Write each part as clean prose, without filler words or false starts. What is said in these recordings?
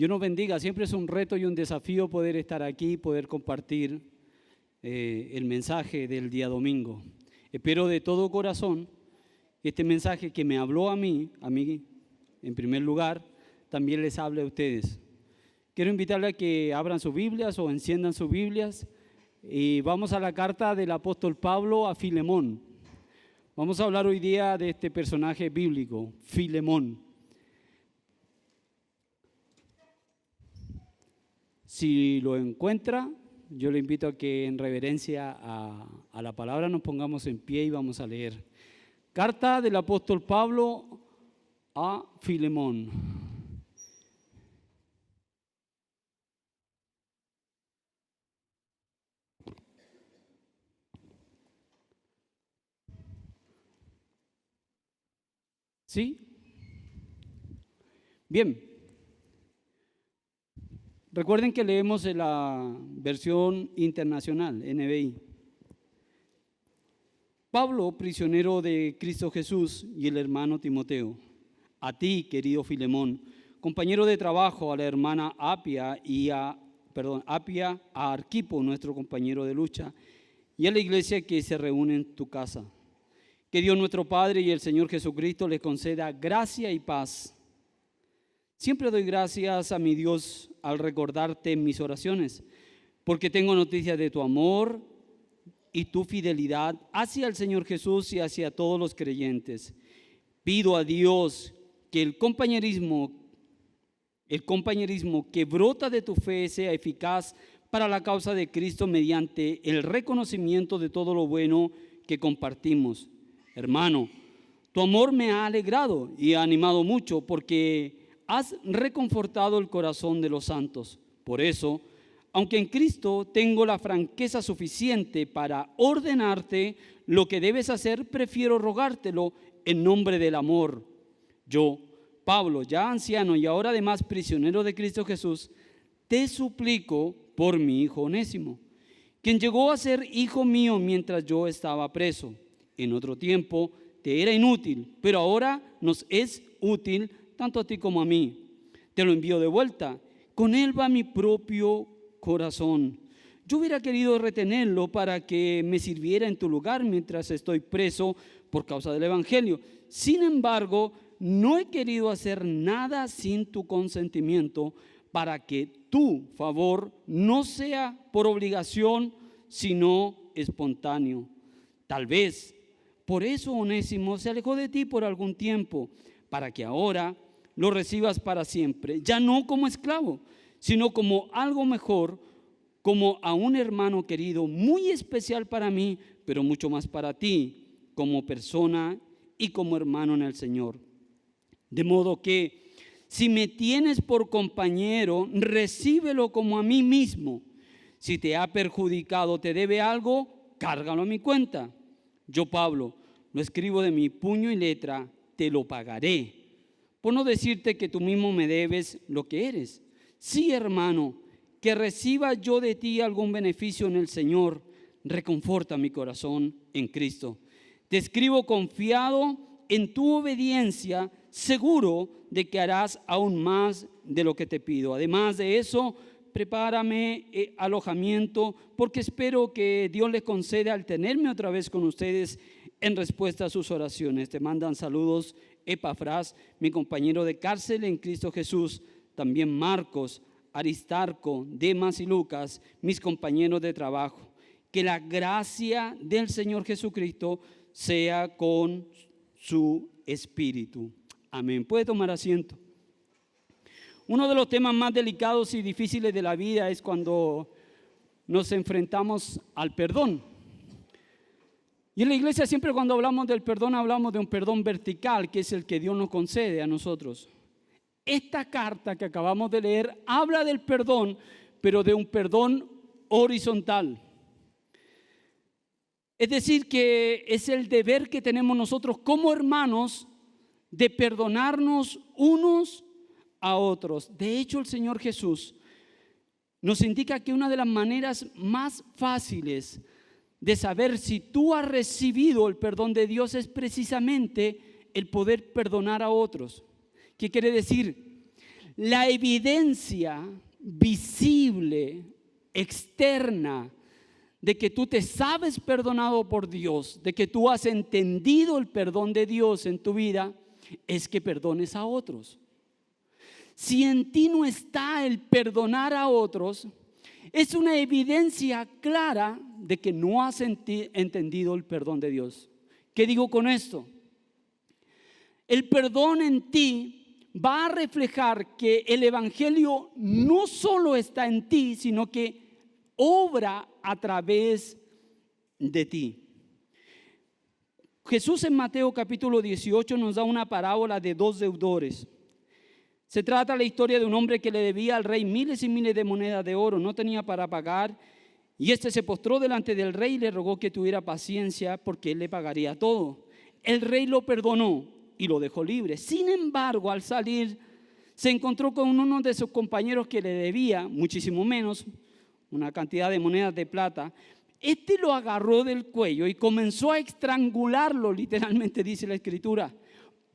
Dios nos bendiga. Siempre es un reto y un desafío poder estar aquí, poder compartir el mensaje del día domingo. Espero de todo corazón que este mensaje que me habló a mí en primer lugar, también les hable a ustedes. Quiero invitarles a que abran sus Biblias o enciendan sus Biblias y vamos a la carta del apóstol Pablo a Filemón. Vamos a hablar hoy día de este personaje bíblico, Filemón. Si lo encuentra, yo le invito a que en reverencia a la palabra nos pongamos en pie y vamos a leer. Carta del apóstol Pablo a Filemón. ¿Sí? Bien. Recuerden que leemos en la versión internacional, NBI. Pablo, prisionero de Cristo Jesús, y el hermano Timoteo, a ti, querido Filemón, compañero de trabajo, a la hermana Apia, a Arquipo, nuestro compañero de lucha, y a la iglesia que se reúne en tu casa. Que Dios nuestro Padre y el Señor Jesucristo les conceda gracia y paz. Siempre doy gracias a mi Dios al recordarte en mis oraciones, porque tengo noticias de tu amor y tu fidelidad hacia el Señor Jesús y hacia todos los creyentes. Pido a Dios que el compañerismo que brota de tu fe sea eficaz para la causa de Cristo mediante el reconocimiento de todo lo bueno que compartimos. Hermano, tu amor me ha alegrado y ha animado mucho porque has reconfortado el corazón de los santos. Por eso, aunque en Cristo tengo la franqueza suficiente para ordenarte lo que debes hacer, prefiero rogártelo en nombre del amor. Yo, Pablo, ya anciano y ahora además prisionero de Cristo Jesús, te suplico por mi hijo Onésimo, quien llegó a ser hijo mío mientras yo estaba preso. En otro tiempo te era inútil, pero ahora nos es útil tanto a ti como a mí. Te lo envío de vuelta. Con él va mi propio corazón. Yo hubiera querido retenerlo para que me sirviera en tu lugar mientras estoy preso por causa del Evangelio. Sin embargo, no he querido hacer nada sin tu consentimiento para que tu favor no sea por obligación, sino espontáneo. Tal vez por eso Onésimo se alejó de ti por algún tiempo, para que ahora lo recibas para siempre, ya no como esclavo, sino como algo mejor, como a un hermano querido, muy especial para mí, pero mucho más para ti, como persona y como hermano en el Señor. De modo que, si me tienes por compañero, recíbelo como a mí mismo. Si te ha perjudicado, te debe algo, cárgalo a mi cuenta. Yo, Pablo, lo escribo de mi puño y letra, te lo pagaré. Por no decirte que tú mismo me debes lo que eres. Sí, hermano, que reciba yo de ti algún beneficio en el Señor. Reconforta mi corazón en Cristo. Te escribo confiado en tu obediencia, seguro de que harás aún más de lo que te pido. Además de eso, prepárame alojamiento, porque espero que Dios les conceda al tenerme otra vez con ustedes en respuesta a sus oraciones. Te mandan saludos Epafras, mi compañero de cárcel en Cristo Jesús, también Marcos, Aristarco, Demas y Lucas, mis compañeros de trabajo. Que la gracia del Señor Jesucristo sea con su espíritu. Amén. Puede tomar asiento. Uno de los temas más delicados y difíciles de la vida es cuando nos enfrentamos al perdón. Y en la iglesia siempre cuando hablamos del perdón hablamos de un perdón vertical, que es el que Dios nos concede a nosotros. Esta carta que acabamos de leer habla del perdón, pero de un perdón horizontal. Es decir, que es el deber que tenemos nosotros como hermanos de perdonarnos unos a otros. De hecho, el Señor Jesús nos indica que una de las maneras más fáciles de saber si tú has recibido el perdón de Dios es precisamente el poder perdonar a otros. ¿Qué quiere decir? La evidencia visible, externa, de que tú te sabes perdonado por Dios, de que tú has entendido el perdón de Dios en tu vida, es que perdones a otros. Si en ti no está el perdonar a otros, es una evidencia clara de que no has entendido el perdón de Dios. ¿Qué digo con esto? El perdón en ti va a reflejar que el evangelio no solo está en ti, sino que obra a través de ti. Jesús en Mateo capítulo 18 nos da una parábola de dos deudores. Se trata de la historia de un hombre que le debía al rey miles y miles de monedas de oro, no tenía para pagar, y este se postró delante del rey y le rogó que tuviera paciencia porque él le pagaría todo. El rey lo perdonó y lo dejó libre. Sin embargo, al salir, se encontró con uno de sus compañeros que le debía muchísimo menos, una cantidad de monedas de plata. Este lo agarró del cuello y comenzó a estrangularlo, literalmente dice la escritura.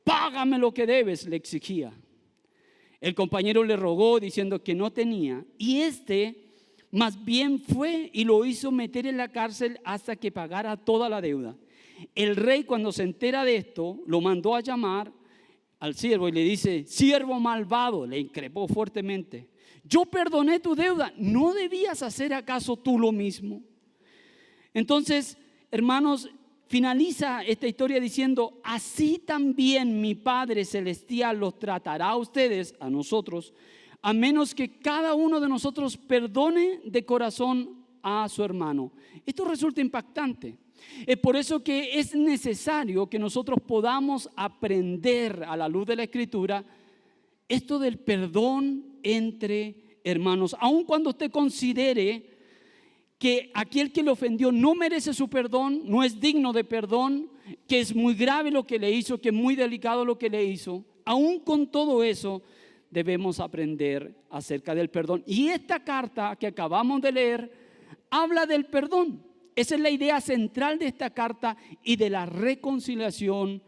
Págame lo que debes, le exigía. El compañero le rogó diciendo que no tenía, y este más bien fue y lo hizo meter en la cárcel hasta que pagara toda la deuda. El rey, cuando se entera de esto, lo mandó a llamar al siervo y le dice: siervo malvado, le increpó fuertemente, yo perdoné tu deuda, ¿no debías hacer acaso tú lo mismo? Entonces, hermanos, finaliza esta historia diciendo: así también mi Padre Celestial los tratará a ustedes, a nosotros, a menos que cada uno de nosotros perdone de corazón a su hermano. Esto resulta impactante. Es por eso que es necesario que nosotros podamos aprender a la luz de la Escritura esto del perdón entre hermanos. Aun cuando usted considere que aquel que le ofendió no merece su perdón, no es digno de perdón, que es muy grave lo que le hizo, que es muy delicado lo que le hizo, aún con todo eso debemos aprender acerca del perdón. Y esta carta que acabamos de leer habla del perdón. Esa es la idea central de esta carta y de la reconciliación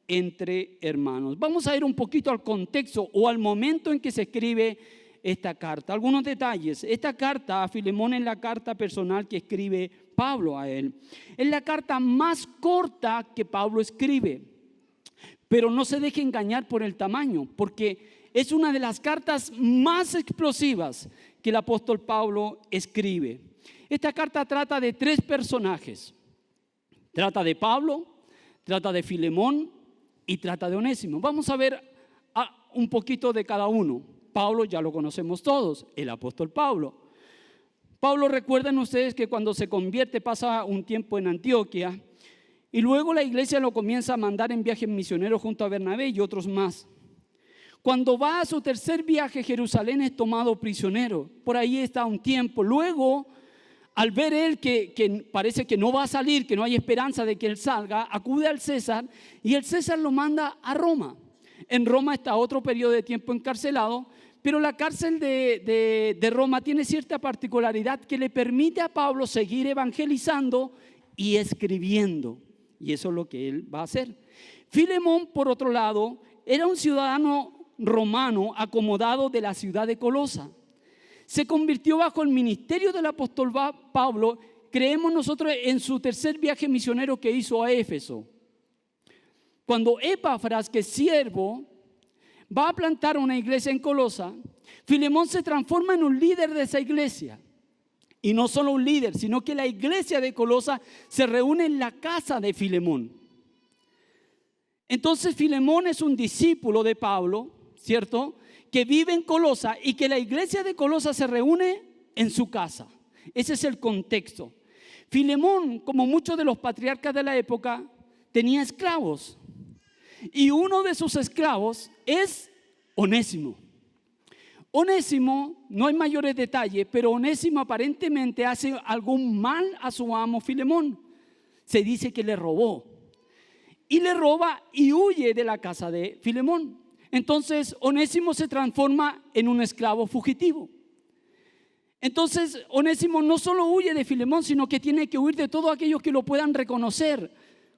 entre hermanos. Vamos a ir un poquito al contexto o al momento en que se escribe esta carta. Algunos detalles. Esta carta a Filemón es la carta personal que escribe Pablo a él. Es la carta más corta que Pablo escribe. Pero no se deje engañar por el tamaño, porque es una de las cartas más explosivas que el apóstol Pablo escribe. Esta carta trata de tres personajes. Trata de Pablo, trata de Filemón y trata de Onésimo. Vamos a ver un poquito de cada uno. Pablo ya lo conocemos todos, el apóstol Pablo. Pablo, recuerden ustedes que cuando se convierte pasa un tiempo en Antioquía y luego la iglesia lo comienza a mandar en viajes misioneros junto a Bernabé y otros más. Cuando va a su tercer viaje, Jerusalén es tomado prisionero. Por ahí está un tiempo. Luego, al ver él que parece que no va a salir, que no hay esperanza de que él salga, acude al César y el César lo manda a Roma. En Roma está otro periodo de tiempo encarcelado, pero la cárcel de Roma tiene cierta particularidad que le permite a Pablo seguir evangelizando y escribiendo. Y eso es lo que él va a hacer. Filemón, por otro lado, era un ciudadano romano acomodado de la ciudad de Colosa. Se convirtió bajo el ministerio del apóstol Pablo, creemos nosotros, en su tercer viaje misionero que hizo a Éfeso. Cuando Epafras, que es siervo, va a plantar una iglesia en Colosa, Filemón se transforma en un líder de esa iglesia. Y no solo un líder, sino que la iglesia de Colosa se reúne en la casa de Filemón. Entonces Filemón es un discípulo de Pablo, ¿cierto?, que vive en Colosa y que la iglesia de Colosa se reúne en su casa. Ese es el contexto. Filemón, como muchos de los patriarcas de la época, tenía esclavos. Y uno de sus esclavos es Onésimo. Onésimo, no hay mayores detalles, pero Onésimo aparentemente hace algún mal a su amo Filemón. Se dice que le robó. Y le roba y huye de la casa de Filemón. Entonces Onésimo se transforma en un esclavo fugitivo. Entonces Onésimo no solo huye de Filemón, sino que tiene que huir de todos aquellos que lo puedan reconocer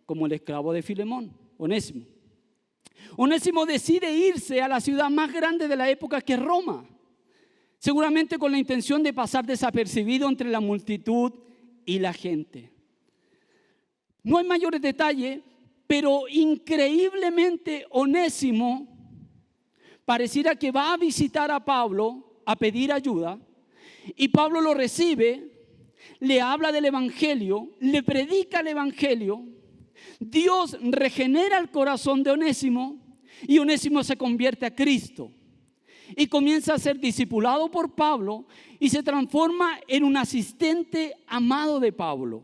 como el esclavo de Filemón, Onésimo. Onésimo decide irse a la ciudad más grande de la época, que es Roma, seguramente con la intención de pasar desapercibido entre la multitud y la gente. No hay mayores detalles, pero increíblemente Onésimo pareciera que va a visitar a Pablo a pedir ayuda, y Pablo lo recibe, le habla del evangelio, le predica el evangelio. Dios regenera el corazón de Onésimo y Onésimo se convierte a Cristo y comienza a ser discipulado por Pablo y se transforma en un asistente amado de Pablo.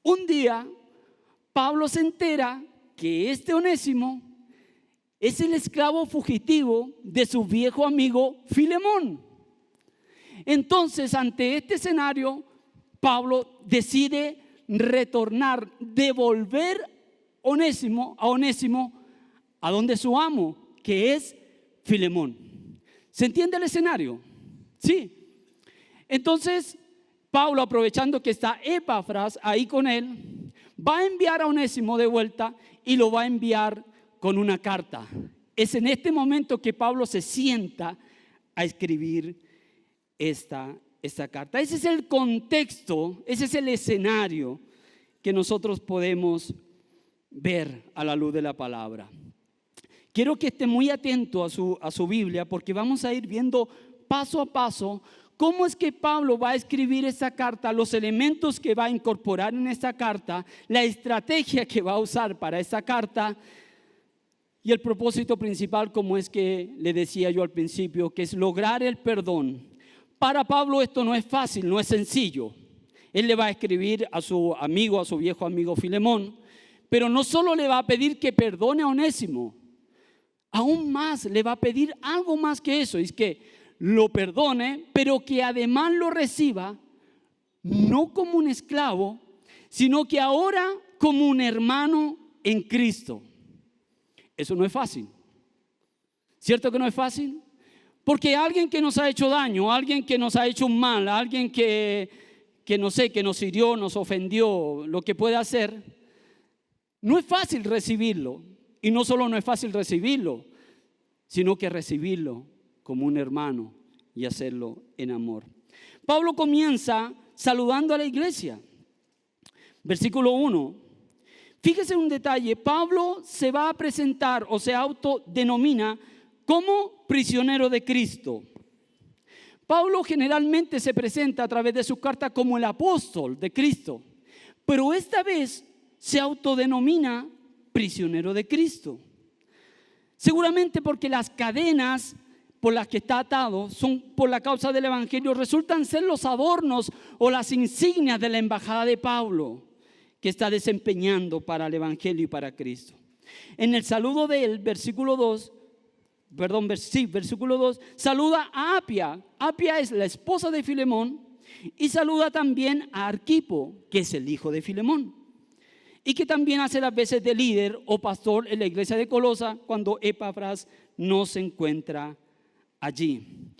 Un día Pablo se entera que este Onésimo es el esclavo fugitivo de su viejo amigo Filemón. Entonces, ante este escenario, Pablo decide retornar, devolver a Onésimo a donde su amo, que es Filemón. ¿Se entiende el escenario? Sí. Entonces, Pablo, aprovechando que está Epafras ahí con él, va a enviar a Onésimo de vuelta y lo va a enviar con una carta. Es en este momento que Pablo se sienta a escribir esta carta. Ese es el contexto, ese es el escenario que nosotros podemos ver a la luz de la palabra. Quiero que esté muy atento a su Biblia, porque vamos a ir viendo paso a paso cómo es que Pablo va a escribir esta carta, los elementos que va a incorporar en esta carta, la estrategia que va a usar para esta carta y el propósito principal, como es que le decía yo al principio, que es lograr el perdón. Para Pablo esto no es fácil, no es sencillo. Él le va a escribir a su amigo, a su viejo amigo Filemón, pero no solo le va a pedir que perdone a Onésimo, aún más le va a pedir algo más que eso, es que lo perdone, pero que además lo reciba no como un esclavo, sino que ahora como un hermano en Cristo. Eso no es fácil. ¿Cierto que no es fácil? Porque alguien que nos ha hecho daño, alguien que nos ha hecho un mal, alguien que no sé, que nos hirió, nos ofendió, lo que pueda hacer, no es fácil recibirlo. Y no solo no es fácil recibirlo, sino que recibirlo como un hermano y hacerlo en amor. Pablo comienza saludando a la iglesia. Versículo 1. Fíjese un detalle, Pablo se va a presentar o se autodenomina como prisionero de Cristo. Pablo generalmente se presenta a través de sus cartas como el apóstol de Cristo, pero esta vez se autodenomina prisionero de Cristo. Seguramente porque las cadenas por las que está atado son por la causa del evangelio, resultan ser los adornos o las insignias de la embajada de Pablo que está desempeñando para el evangelio y para Cristo. En el saludo de él, versículo 2, saluda a Apia. Apia es la esposa de Filemón y saluda también a Arquipo, que es el hijo de Filemón, y que también hace las veces de líder o pastor en la iglesia de Colosa cuando Epafras no se encuentra allí.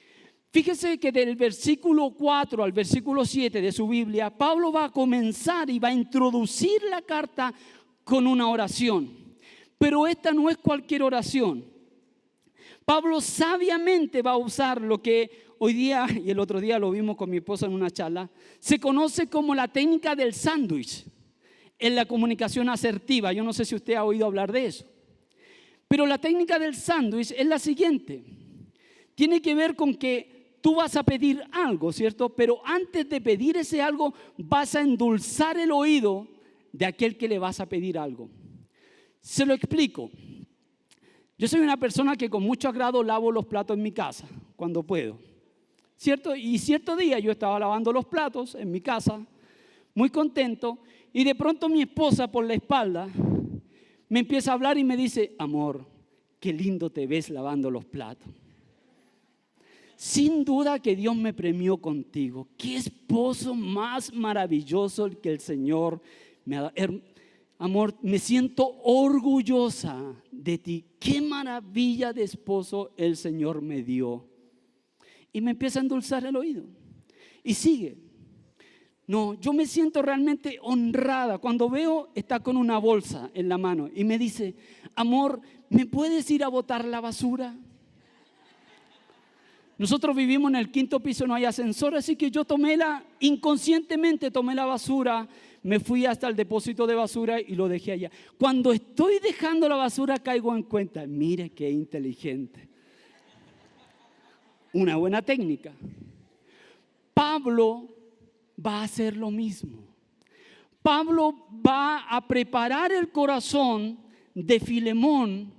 Fíjese que del versículo 4 al versículo 7 de su Biblia, Pablo va a comenzar y va a introducir la carta con una oración. Pero esta no es cualquier oración. Pablo sabiamente va a usar lo que hoy día, y el otro día lo vimos con mi esposa en una charla, se conoce como la técnica del sándwich en la comunicación asertiva. Yo no sé si usted ha oído hablar de eso. Pero la técnica del sándwich es la siguiente. Tiene que ver con que tú vas a pedir algo, ¿cierto? Pero antes de pedir ese algo, vas a endulzar el oído de aquel que le vas a pedir algo. Se lo explico. Yo soy una persona que con mucho agrado lavo los platos en mi casa, cuando puedo, ¿cierto? Y cierto día yo estaba lavando los platos en mi casa, muy contento, y de pronto mi esposa por la espalda me empieza a hablar y me dice: amor, qué lindo te ves lavando los platos. Sin duda que Dios me premió contigo. Qué esposo más maravilloso el que el Señor me ha dado. Amor, me siento orgullosa de ti. Qué maravilla de esposo el Señor me dio. Y me empieza a endulzar el oído. Y sigue. No, yo me siento realmente honrada cuando veo, está con una bolsa en la mano y me dice, amor, ¿me puedes ir a botar la basura? Nosotros vivimos en el 5º piso, no hay ascensor, así que yo inconscientemente tomé la basura, me fui hasta el depósito de basura y lo dejé allá. Cuando estoy dejando la basura caigo en cuenta, mire qué inteligente. Una buena técnica. Pablo va a hacer lo mismo. Pablo va a preparar el corazón de Filemón,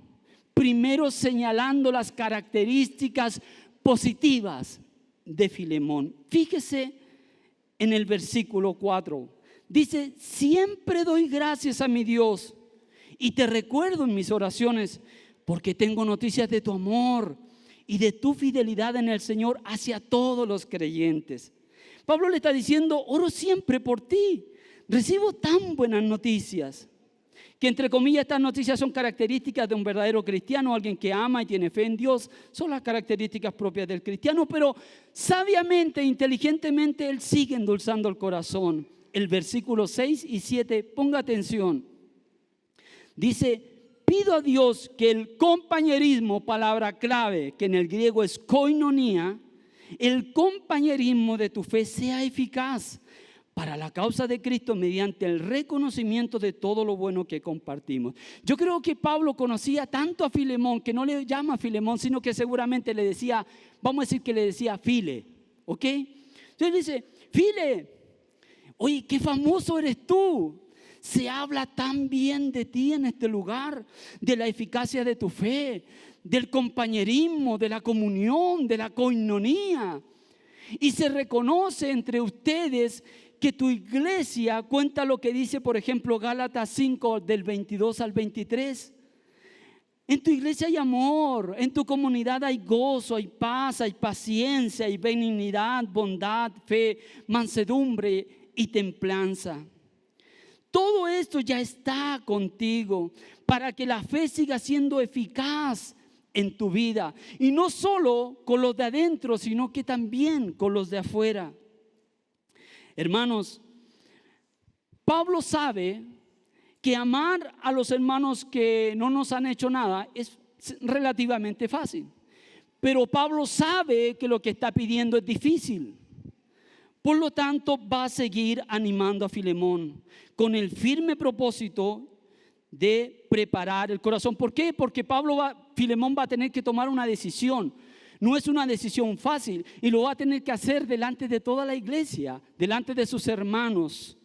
primero señalando las características positivas de Filemón. Fíjese en el versículo 4. Dice, siempre doy gracias a mi Dios y te recuerdo en mis oraciones porque tengo noticias de tu amor y de tu fidelidad en el Señor hacia todos los creyentes. Pablo le está diciendo, oro siempre por ti. Recibo tan buenas noticias. Que entre comillas estas noticias son características de un verdadero cristiano, alguien que ama y tiene fe en Dios. Son las características propias del cristiano, pero sabiamente, inteligentemente, él sigue endulzando el corazón. El versículo 6 y 7, ponga atención. Dice, pido a Dios que el compañerismo, palabra clave, que en el griego es koinonía, el compañerismo de tu fe sea eficaz para la causa de Cristo mediante el reconocimiento de todo lo bueno que compartimos. Yo creo que Pablo conocía tanto a Filemón que no le llama Filemón, sino que seguramente le decía, vamos a decir que le decía File, ¿ok? Entonces dice, File, oye, qué famoso eres tú. Se habla tan bien de ti en este lugar, de la eficacia de tu fe, del compañerismo, de la comunión, de la koinonía. Y se reconoce entre ustedes que tu iglesia cuenta lo que dice, por ejemplo, Gálatas 5 del 22 al 23. En tu iglesia hay amor, en tu comunidad hay gozo, hay paz, hay paciencia, hay benignidad, bondad, fe, mansedumbre y templanza. Todo esto ya está contigo para que la fe siga siendo eficaz en tu vida. Y no solo con los de adentro, sino que también con los de afuera. Hermanos, Pablo sabe que amar a los hermanos que no nos han hecho nada es relativamente fácil. Pero Pablo sabe que lo que está pidiendo es difícil. Por lo tanto, va a seguir animando a Filemón con el firme propósito de preparar el corazón. ¿Por qué? Porque Filemón va a tener que tomar una decisión. No es una decisión fácil y lo va a tener que hacer delante de toda la iglesia, delante de sus hermanos.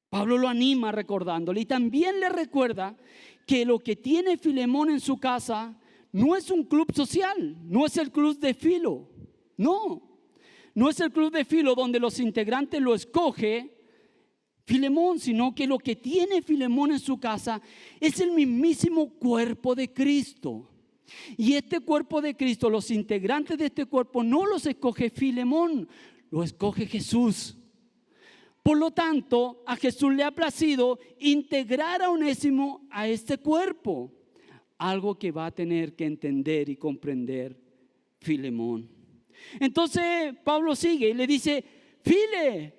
Pablo lo anima recordándole y también le recuerda que lo que tiene Filemón en su casa no es un club social, no es el club de Filo, no es el club de Filo donde los integrantes lo escoge Filemón, sino que lo que tiene Filemón en su casa es el mismísimo cuerpo de Cristo. Y este cuerpo de Cristo, los integrantes de este cuerpo no los escoge Filemón, lo escoge Jesús. Por lo tanto, a Jesús le ha placido integrar a Onésimo a este cuerpo, algo que va a tener que entender y comprender Filemón. Entonces Pablo sigue y le dice, File,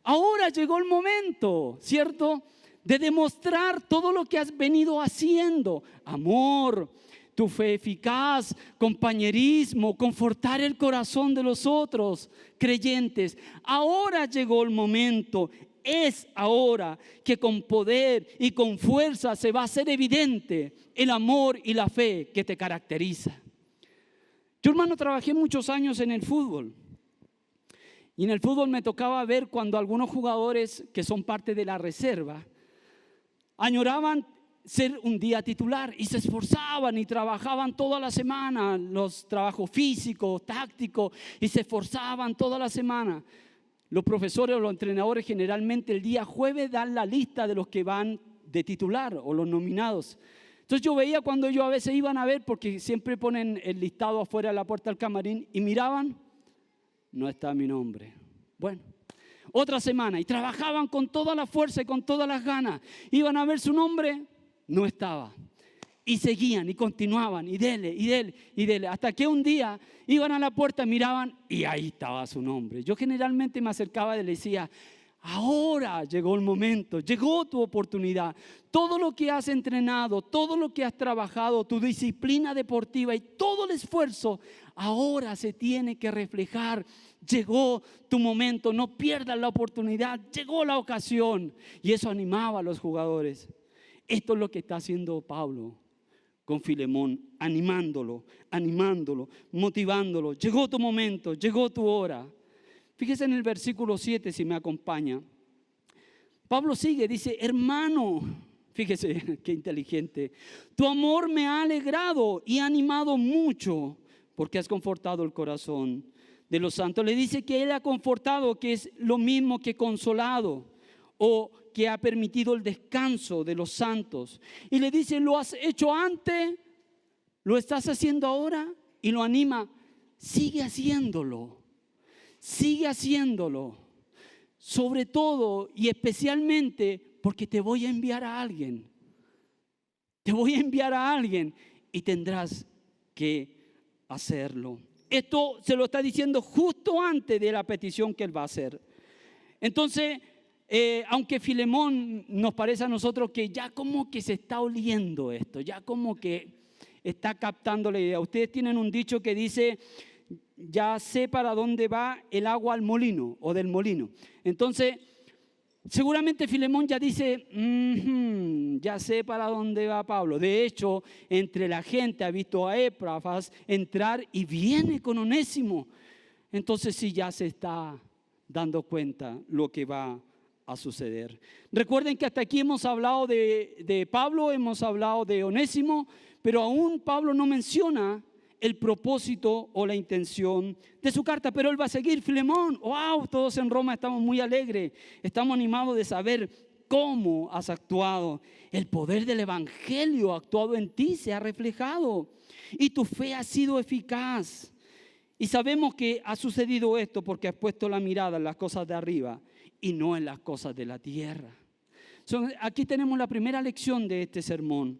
ahora llegó el momento, ¿cierto?, de demostrar todo lo que has venido haciendo, amor, tu fe eficaz, compañerismo, confortar el corazón de los otros creyentes. Ahora llegó el momento, es ahora que con poder y con fuerza se va a hacer evidente el amor y la fe que te caracteriza. Yo, hermano, trabajé muchos años en el fútbol. Y en el fútbol me tocaba ver cuando algunos jugadores que son parte de la reserva añoraban ser un día titular y se esforzaban y trabajaban toda la semana, los trabajos físicos, tácticos, y se esforzaban toda la semana. Los profesores o los entrenadores generalmente el día jueves dan la lista de los que van de titular o los nominados. Entonces yo veía cuando ellos a veces iban a ver, porque siempre ponen el listado afuera de la puerta del camarín, y miraban, no está mi nombre. Bueno, otra semana, y trabajaban con toda la fuerza y con todas las ganas. Iban a ver su nombre, no estaba. Y seguían y continuaban y dele, y dele, y dele. Hasta que un día iban a la puerta, miraban y ahí estaba su nombre. Yo generalmente me acercaba y le decía: ahora llegó el momento, llegó tu oportunidad. Todo lo que has entrenado, todo lo que has trabajado, tu disciplina deportiva y todo el esfuerzo, ahora se tiene que reflejar. Llegó tu momento, no pierdas la oportunidad, llegó la ocasión. Y eso animaba a los jugadores. Esto es lo que está haciendo Pablo con Filemón, animándolo, motivándolo. Llegó tu momento, llegó tu hora. Fíjese en el versículo 7, si me acompaña. Pablo sigue, dice: hermano, fíjese qué inteligente, tu amor me ha alegrado y animado mucho, porque has confortado el corazón de los santos. Le dice que él ha confortado, que es lo mismo que consolado, o que ha permitido el descanso de los santos. Y le dice: lo has hecho antes, lo estás haciendo ahora, y lo anima: sigue haciéndolo, sigue haciéndolo. Sobre todo y especialmente porque te voy a enviar a alguien. Te voy a enviar a alguien y tendrás que hacerlo. Esto se lo está diciendo justo antes de la petición que él va a hacer. Entonces, aunque Filemón nos parece a nosotros que ya como que se está oliendo esto, ya como que está captando la idea. Ustedes tienen un dicho que dice: ya sé para dónde va el agua al molino o del molino. Entonces, seguramente Filemón ya dice: ya sé para dónde va Pablo. De hecho, entre la gente ha visto a Epafras entrar y viene con Onésimo. Entonces sí, ya se está dando cuenta lo que va a suceder. Recuerden que hasta aquí hemos hablado de Pablo, hemos hablado de Onésimo, pero aún Pablo no menciona el propósito o la intención de su carta, pero él va a seguir. Filemón, wow, todos en Roma estamos muy alegres, estamos animados de saber cómo has actuado. El poder del evangelio actuado en ti se ha reflejado y tu fe ha sido eficaz. Y sabemos que ha sucedido esto porque has puesto la mirada en las cosas de arriba y no en las cosas de la tierra. Aquí tenemos la primera lección de este sermón.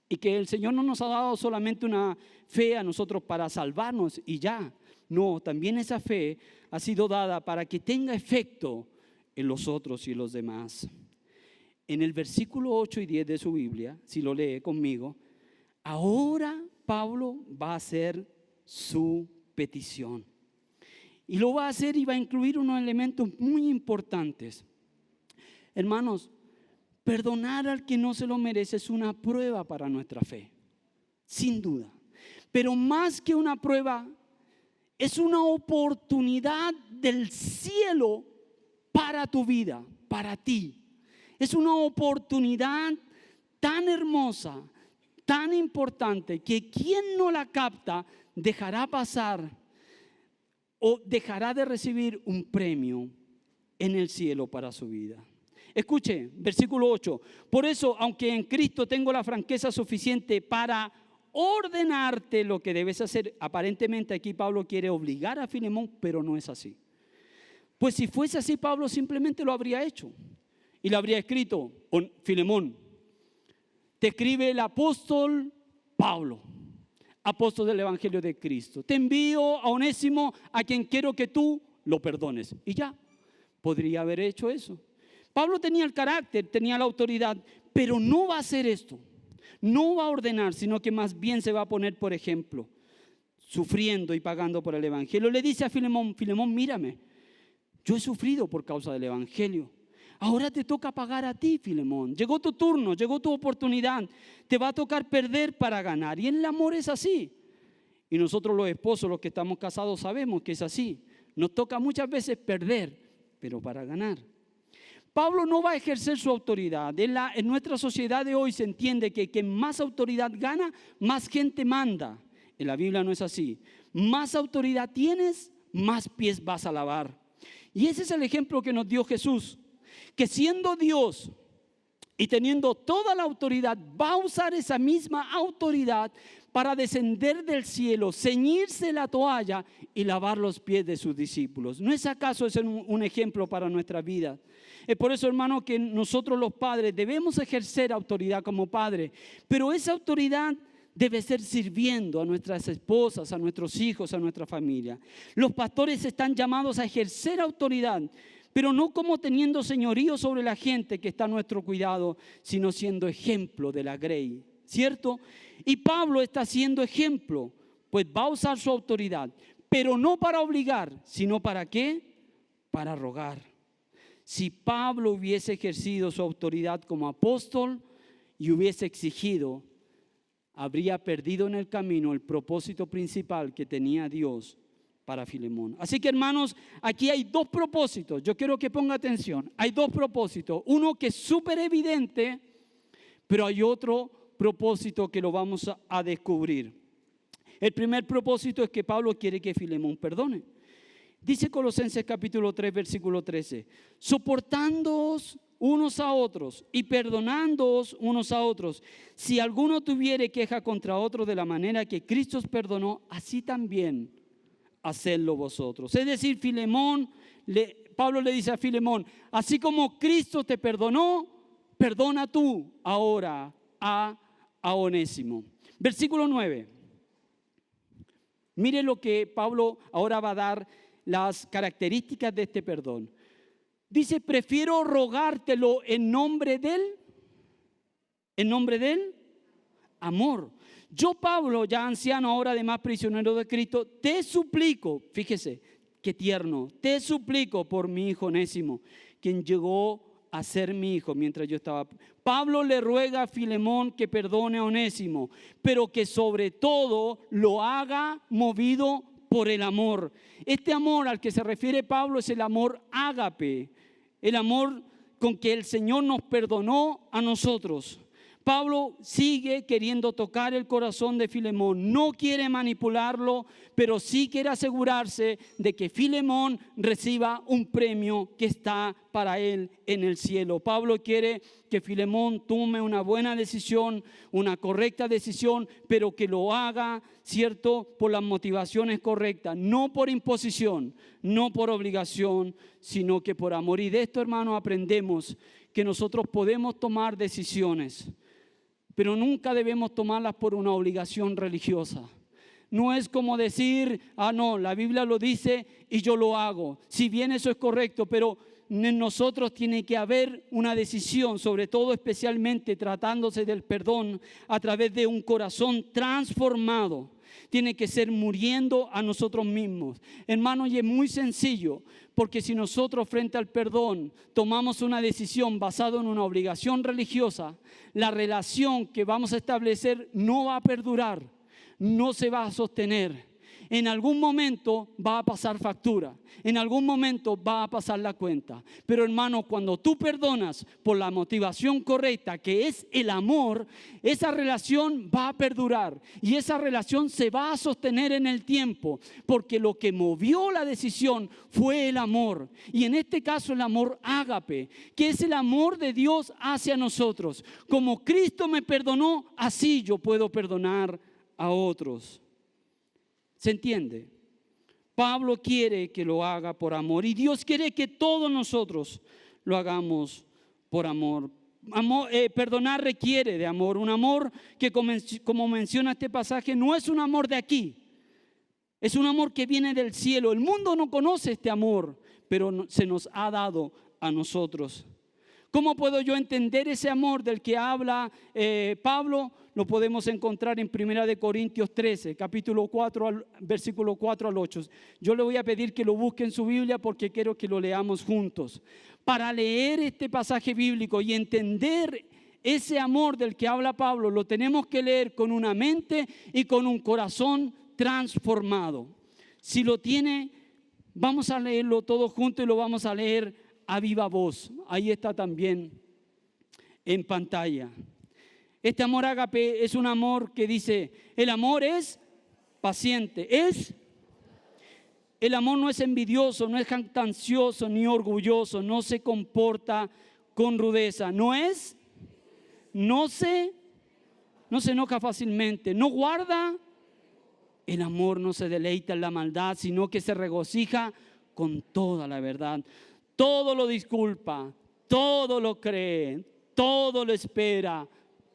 Y que el Señor no nos ha dado solamente una fe a nosotros para salvarnos y ya. No, también esa fe ha sido dada para que tenga efecto en los otros y en los demás. En el versículo 8 y 10 de su Biblia, si lo lee conmigo, ahora Pablo va a hacer su petición. Y lo va a hacer y va a incluir unos elementos muy importantes. Hermanos, perdonar al que no se lo merece es una prueba para nuestra fe, sin duda. Pero más que una prueba, es una oportunidad del cielo para tu vida, para ti. Es una oportunidad tan hermosa, tan importante, que quien no la capta dejará pasar o dejará de recibir un premio en el cielo para su vida. Escuche, versículo 8. Por eso, aunque en Cristo tengo la franqueza suficiente para ordenarte lo que debes hacer. Aparentemente aquí Pablo quiere obligar a Filemón, pero no es así. Pues si fuese así, Pablo simplemente lo habría hecho y le habría escrito: Filemón, te escribe el apóstol Pablo, apóstol del Evangelio de Cristo. Te envío a Onésimo, a quien quiero que tú lo perdones. Y ya, podría haber hecho eso. Pablo tenía el carácter, tenía la autoridad, pero no va a hacer esto. No va a ordenar, sino que más bien se va a poner por ejemplo, sufriendo y pagando por el Evangelio. Le dice a Filemón: Filemón, mírame, yo he sufrido por causa del Evangelio. Ahora te toca pagar a ti, Filemón. Llegó tu turno, llegó tu oportunidad. Te va a tocar perder para ganar. Y en el amor es así. Y nosotros los esposos, los que estamos casados, sabemos que es así. Nos toca muchas veces perder, pero para ganar. Pablo no va a ejercer su autoridad. En nuestra sociedad de hoy se entiende que quien más autoridad gana, más gente manda. En la Biblia no es así. Más autoridad tienes, más pies vas a lavar. Y ese es el ejemplo que nos dio Jesús. Que siendo Dios y teniendo toda la autoridad, va a usar esa misma autoridad para descender del cielo, ceñirse la toalla y lavar los pies de sus discípulos. ¿No es acaso ese un ejemplo para nuestra vida? Es por eso, hermano, que nosotros los padres debemos ejercer autoridad como padres, pero esa autoridad debe ser sirviendo a nuestras esposas, a nuestros hijos, a nuestra familia. Los pastores están llamados a ejercer autoridad, pero no como teniendo señorío sobre la gente que está a nuestro cuidado, sino siendo ejemplo de la grey, ¿cierto? Y Pablo está siendo ejemplo, pues va a usar su autoridad, pero no para obligar, sino ¿para qué? Para rogar. Si Pablo hubiese ejercido su autoridad como apóstol y hubiese exigido, habría perdido en el camino el propósito principal que tenía Dios para Filemón. Así que, hermanos, aquí hay dos propósitos. Yo quiero que ponga atención. Hay dos propósitos. Uno que es súper evidente, pero hay otro propósito que lo vamos a descubrir. El primer propósito es que Pablo quiere que Filemón perdone. Dice Colosenses capítulo 3, versículo 13: soportándoos unos a otros y perdonándoos unos a otros, si alguno tuviere queja contra otro, de la manera que Cristo os perdonó, así también hacedlo vosotros. Es decir, Pablo le dice a Filemón: así como Cristo te perdonó, perdona tú ahora a Onésimo. Versículo 9. Mire lo que Pablo ahora va a dar, las características de este perdón. Dice: prefiero rogártelo en nombre del amor. Yo, Pablo, ya anciano, ahora además prisionero de Cristo, te suplico, fíjese qué tierno, te suplico por mi hijo Onésimo, quien llegó a ser mi hijo mientras yo estaba. Pablo le ruega a Filemón que perdone a Onésimo, pero que sobre todo lo haga movido por el amor. Este amor al que se refiere Pablo es el amor ágape, el amor con que el Señor nos perdonó a nosotros. Pablo sigue queriendo tocar el corazón de Filemón, no quiere manipularlo, pero sí quiere asegurarse de que Filemón reciba un premio que está para él en el cielo. Pablo quiere que Filemón tome una buena decisión, una correcta decisión, pero que lo haga, ¿cierto?, por las motivaciones correctas, no por imposición, no por obligación, sino que por amor. Y de esto, hermanos, aprendemos que nosotros podemos tomar decisiones, pero nunca debemos tomarlas por una obligación religiosa. No es como decir: no, la Biblia lo dice y yo lo hago. Si bien eso es correcto, pero en nosotros tiene que haber una decisión, sobre todo especialmente tratándose del perdón, a través de un corazón transformado. Tiene que ser muriendo a nosotros mismos. Hermano, y es muy sencillo, porque si nosotros frente al perdón tomamos una decisión basada en una obligación religiosa, la relación que vamos a establecer no va a perdurar, no se va a sostener. En algún momento va a pasar factura, en algún momento va a pasar la cuenta. Pero, hermano, cuando tú perdonas por la motivación correcta, que es el amor, esa relación va a perdurar y esa relación se va a sostener en el tiempo, porque lo que movió la decisión fue el amor. Y en este caso el amor ágape, que es el amor de Dios hacia nosotros. Como Cristo me perdonó, así yo puedo perdonar a otros. ¿Se entiende? Pablo quiere que lo haga por amor y Dios quiere que todos nosotros lo hagamos por amor. Perdonar requiere de amor, un amor que, como menciona este pasaje, no es un amor de aquí, es un amor que viene del cielo. El mundo no conoce este amor, pero se nos ha dado a nosotros. ¿Cómo puedo yo entender ese amor del que habla Pablo? Lo podemos encontrar en 1 Corintios 13, capítulo 4, versículo 4 al 8. Yo le voy a pedir que lo busque en su Biblia porque quiero que lo leamos juntos. Para leer este pasaje bíblico y entender ese amor del que habla Pablo, lo tenemos que leer con una mente y con un corazón transformado. Si lo tiene, vamos a leerlo todo junto y lo vamos a leer a viva voz. Ahí está también en pantalla. Este amor ágape es un amor que dice: el amor es paciente, el amor no es envidioso, no es jactancioso ni orgulloso, no se comporta con rudeza, no es no se enoja fácilmente, no guarda el amor, no se deleita en la maldad, sino que se regocija con toda la verdad. Todo lo disculpa, todo lo cree, todo lo espera,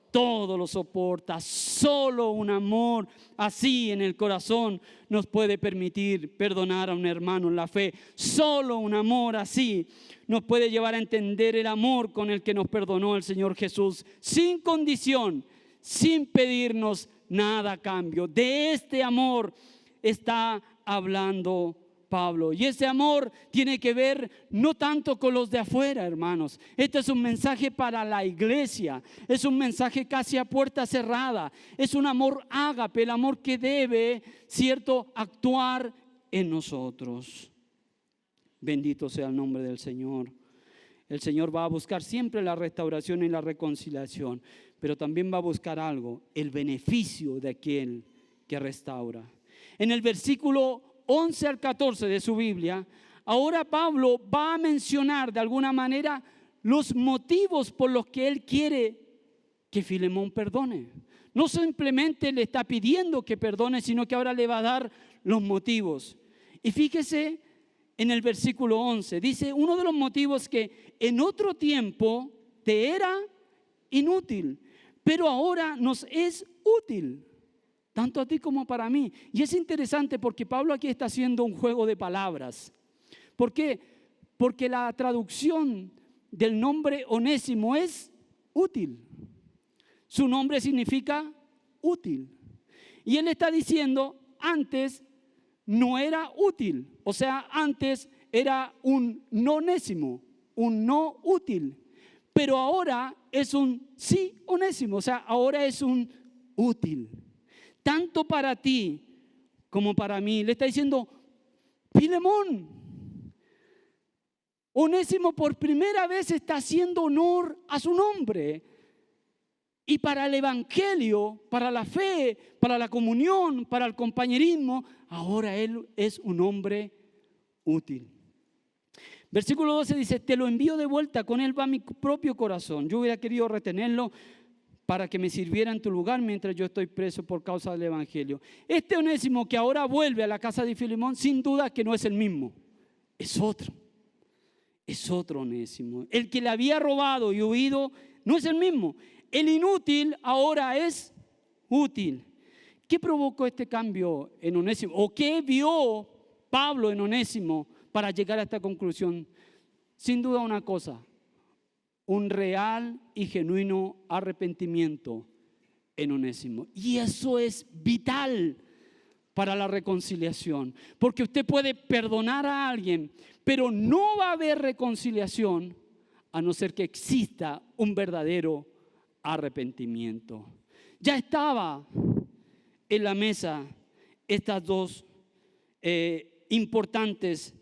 todo lo soporta. Solo un amor así en el corazón nos puede permitir perdonar a un hermano en la fe. Solo un amor así nos puede llevar a entender el amor con el que nos perdonó el Señor Jesús, sin condición, sin pedirnos nada a cambio. De este amor está hablando Pablo. Y ese amor tiene que ver no tanto con los de afuera, hermanos. Este es un mensaje para la iglesia. Es un mensaje casi a puerta cerrada. Es un amor ágape, el amor que debe, cierto, actuar en nosotros. Bendito sea el nombre del Señor. El Señor va a buscar siempre la restauración y la reconciliación, pero también va a buscar algo, el beneficio de aquel que restaura. En el versículo 11 al 14 de su Biblia, ahora Pablo va a mencionar de alguna manera los motivos por los que él quiere que Filemón perdone. No simplemente le está pidiendo que perdone, sino que ahora le va a dar los motivos. Y fíjese en el versículo 11, dice, uno de los motivos que en otro tiempo te era inútil, pero ahora nos es útil, tanto a ti como para mí. Y es interesante porque Pablo aquí está haciendo un juego de palabras. ¿Por qué? Porque la traducción del nombre Onésimo es útil. Su nombre significa útil. Y él está diciendo, antes no era útil. O sea, antes era un nonésimo, un no útil. Pero ahora es un sí onésimo. O sea, ahora es un útil. Tanto para ti como para mí. Le está diciendo, Filemón, Onésimo por primera vez está haciendo honor a su nombre. Y para el evangelio, para la fe, para la comunión, para el compañerismo, ahora él es un hombre útil. Versículo 12 dice, te lo envío de vuelta, con él va mi propio corazón. Yo hubiera querido retenerlo para que me sirviera en tu lugar mientras yo estoy preso por causa del evangelio. Este Onésimo que ahora vuelve a la casa de Filemón, sin duda que no es el mismo, es otro Onésimo. El que le había robado y huido no es el mismo. El inútil ahora es útil. ¿Qué provocó este cambio en Onésimo? ¿O qué vio Pablo en Onésimo para llegar a esta conclusión? Sin duda una cosa, un real y genuino arrepentimiento en Onésimo. Y eso es vital para la reconciliación, porque usted puede perdonar a alguien, pero no va a haber reconciliación a no ser que exista un verdadero arrepentimiento. Ya estaba en la mesa estas dos importantes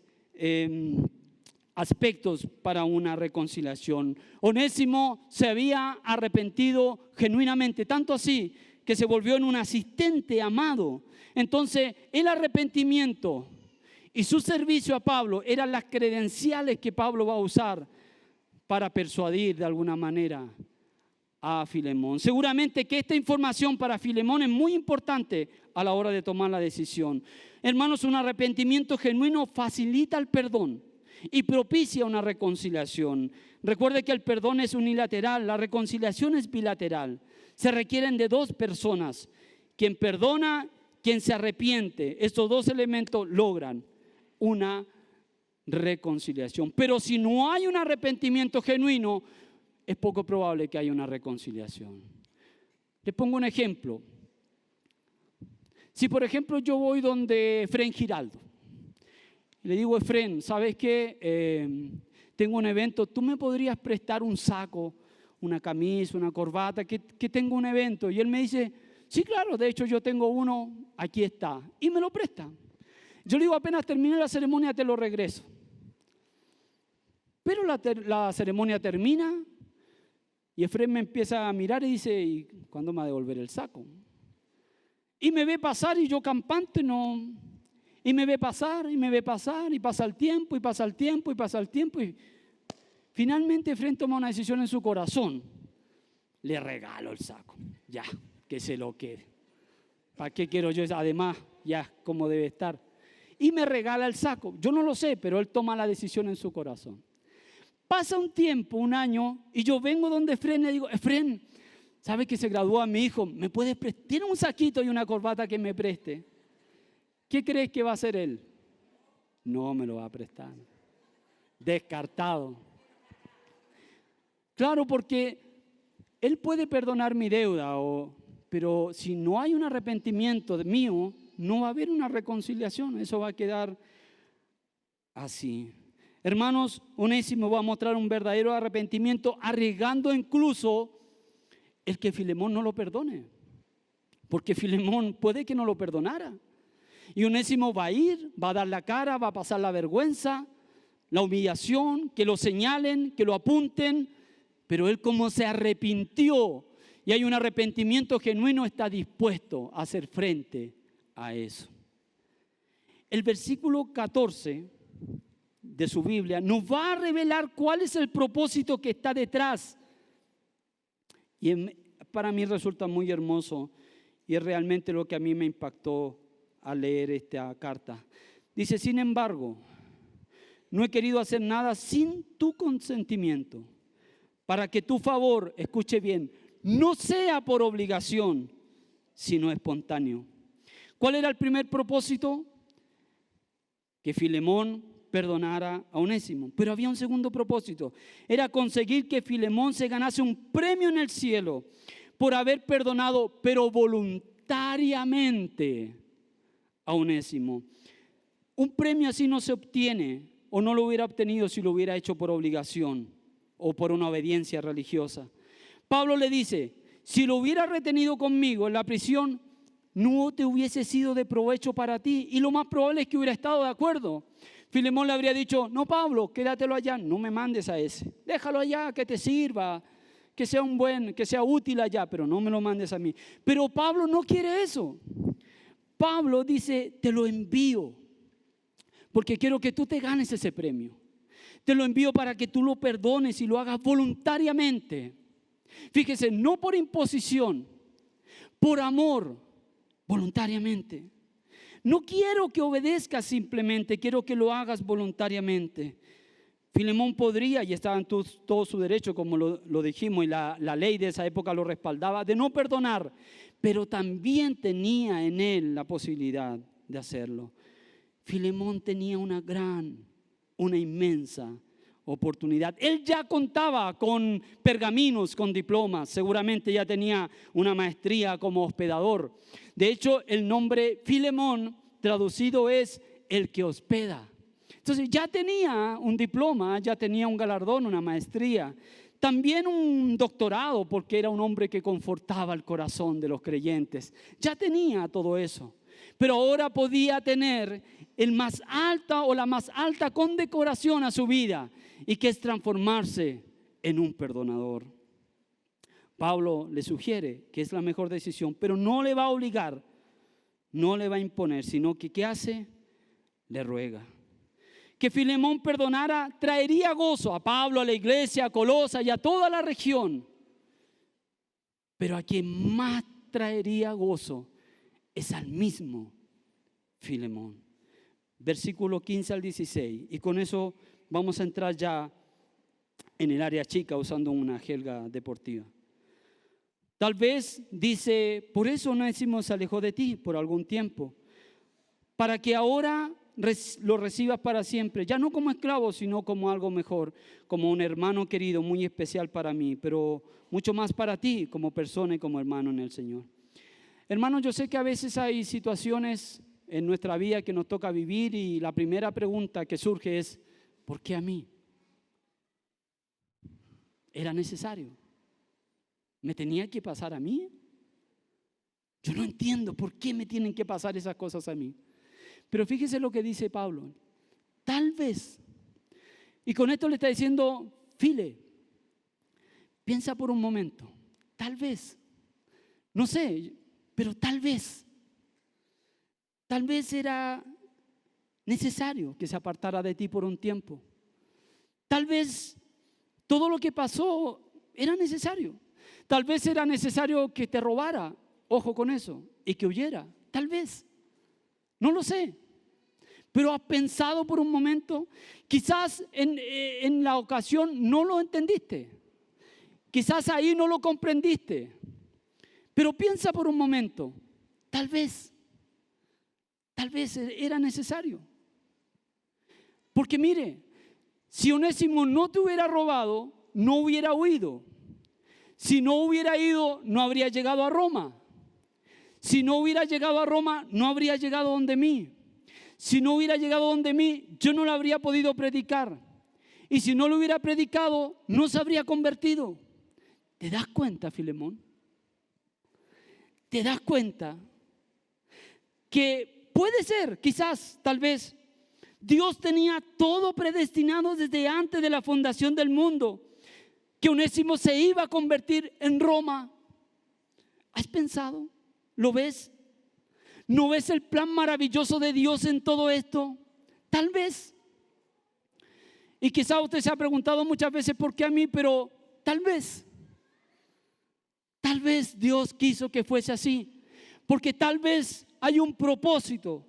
aspectos para una reconciliación. Onésimo se había arrepentido genuinamente, tanto así que se volvió en un asistente amado. Entonces, el arrepentimiento y su servicio a Pablo eran las credenciales que Pablo va a usar para persuadir de alguna manera a Filemón. Seguramente que esta información para Filemón es muy importante a la hora de tomar la decisión. Hermanos, un arrepentimiento genuino facilita el perdón y propicia una reconciliación. Recuerde que el perdón es unilateral, la reconciliación es bilateral. Se requieren de dos personas, quien perdona, quien se arrepiente. Estos dos elementos logran una reconciliación. Pero si no hay un arrepentimiento genuino, es poco probable que haya una reconciliación. Les pongo un ejemplo. Si por ejemplo yo voy donde Efrén Giraldo, le digo, Efrén, ¿sabes qué? Tengo un evento, ¿tú me podrías prestar un saco, una camisa, una corbata, que tengo un evento? Y él me dice, sí, claro, de hecho yo tengo uno, aquí está. Y me lo presta. Yo le digo, apenas termine la ceremonia te lo regreso. Pero la ceremonia termina y Efrén me empieza a mirar y dice, ¿y cuándo me va a devolver el saco? Y me ve pasar y yo campante no. Y me ve pasar y me ve pasar y pasa el tiempo y pasa el tiempo y pasa el tiempo y finalmente Efrén toma una decisión en su corazón. le regalo el saco. Ya, que se lo quede. ¿Para qué quiero yo? Además, ya, como debe estar. Y me regala el saco. Yo no lo sé, pero él toma la decisión en su corazón. Pasa un tiempo, un año, y yo vengo donde Efren y le digo, Efren, ¿sabe que se graduó a mi hijo? ¿Me puede prestar? ¿Tiene un saquito y una corbata que me preste? ¿Qué crees que va a hacer él? No me lo va a prestar. Descartado. Claro, porque él puede perdonar mi deuda, pero si no hay un arrepentimiento mío, no va a haber una reconciliación. Eso va a quedar así. Hermanos, Onésimo va a mostrar un verdadero arrepentimiento, arriesgando incluso el que Filemón no lo perdone. Porque Filemón puede que no lo perdonara. Y Onésimo va a ir, va a dar la cara, va a pasar la vergüenza, la humillación, que lo señalen, que lo apunten. Pero él, como se arrepintió y hay un arrepentimiento genuino, está dispuesto a hacer frente a eso. El versículo 14 de su Biblia nos va a revelar cuál es el propósito que está detrás. Y para mí resulta muy hermoso y es realmente lo que a mí me impactó al leer esta carta. Dice, sin embargo, no he querido hacer nada sin tu consentimiento, para que tu favor, escuche bien, no sea por obligación, sino espontáneo. ¿Cuál era el primer propósito? Que Filemón perdonara a Onésimo. Pero había un segundo propósito. Era conseguir que Filemón se ganase un premio en el cielo por haber perdonado, pero voluntariamente, a Onésimo. Un premio así no se obtiene, o no lo hubiera obtenido si lo hubiera hecho por obligación o por una obediencia religiosa. Pablo le dice, si lo hubiera retenido conmigo en la prisión, no te hubiese sido de provecho para ti, y lo más probable es que hubiera estado de acuerdo. Filemón le habría dicho, no, Pablo, quédatelo allá, no me mandes a ese, déjalo allá, que te sirva, que sea que sea útil allá, pero no me lo mandes a mí. Pero Pablo no quiere eso. Pablo dice, te lo envío, porque quiero que tú te ganes ese premio. Te lo envío para que tú lo perdones y lo hagas voluntariamente. Fíjese, no por imposición, por amor, voluntariamente. No quiero que obedezcas simplemente, quiero que lo hagas voluntariamente. Filemón podría, y estaba en todo su derecho, como lo dijimos, y la ley de esa época lo respaldaba, de no perdonar, pero también tenía en él la posibilidad de hacerlo. Filemón tenía una inmensa oportunidad. Él ya contaba con pergaminos, con diplomas, seguramente ya tenía una maestría como hospedador. De hecho, el nombre Filemón traducido es el que hospeda. Entonces ya tenía un diploma, ya tenía un galardón, una maestría, también un doctorado, porque era un hombre que confortaba el corazón de los creyentes. Ya tenía todo eso, pero ahora podía tener la más alta condecoración a su vida, y que es transformarse en un perdonador. Pablo le sugiere que es la mejor decisión, pero no le va a obligar, no le va a imponer, sino que ¿qué hace? Le ruega. Que Filemón perdonara traería gozo a Pablo, a la iglesia, a Colosa y a toda la región. Pero a quien más traería gozo es al mismo Filemón. Versículo 15 al 16. Y con eso vamos a entrar ya en el área chica usando una jerga deportiva. Tal vez dice, por eso Onésimo se alejó de ti por algún tiempo, para que ahora lo recibas para siempre, ya no como esclavo, sino como algo mejor, como un hermano querido, muy especial para mí, pero mucho más para ti como persona y como hermano en el Señor. Hermanos, yo sé que a veces hay situaciones en nuestra vida que nos toca vivir, y la primera pregunta que surge es, ¿por qué a mí? ¿Era necesario? ¿Me tenía que pasar a mí? Yo no entiendo por qué me tienen que pasar esas cosas a mí. Pero fíjese lo que dice Pablo. Tal vez, y con esto le está diciendo, File, piensa por un momento, tal vez, no sé, pero tal vez era necesario que se apartara de ti por un tiempo. Tal vez todo lo que pasó era necesario. Tal vez era necesario que te robara, ojo con eso, y que huyera. Tal vez, no lo sé. Pero has pensado por un momento, quizás en la ocasión no lo entendiste, quizás ahí no lo comprendiste, pero piensa por un momento, tal vez era necesario. Porque mire, si Onésimo no te hubiera robado, no hubiera huido. Si no hubiera ido, no habría llegado a Roma. Si no hubiera llegado a Roma, no habría llegado donde mí. Si no hubiera llegado donde mí, yo no lo habría podido predicar. Y si no lo hubiera predicado, no se habría convertido. ¿Te das cuenta, Filemón? ¿Te das cuenta que puede ser, quizás, tal vez, Dios tenía todo predestinado desde antes de la fundación del mundo, que Onésimo se iba a convertir en Roma? ¿Has pensado? ¿Lo ves? ¿No ves el plan maravilloso de Dios en todo esto? Tal vez. Y quizá usted se ha preguntado muchas veces por qué a mí, pero tal vez Dios quiso que fuese así. Porque tal vez hay un propósito,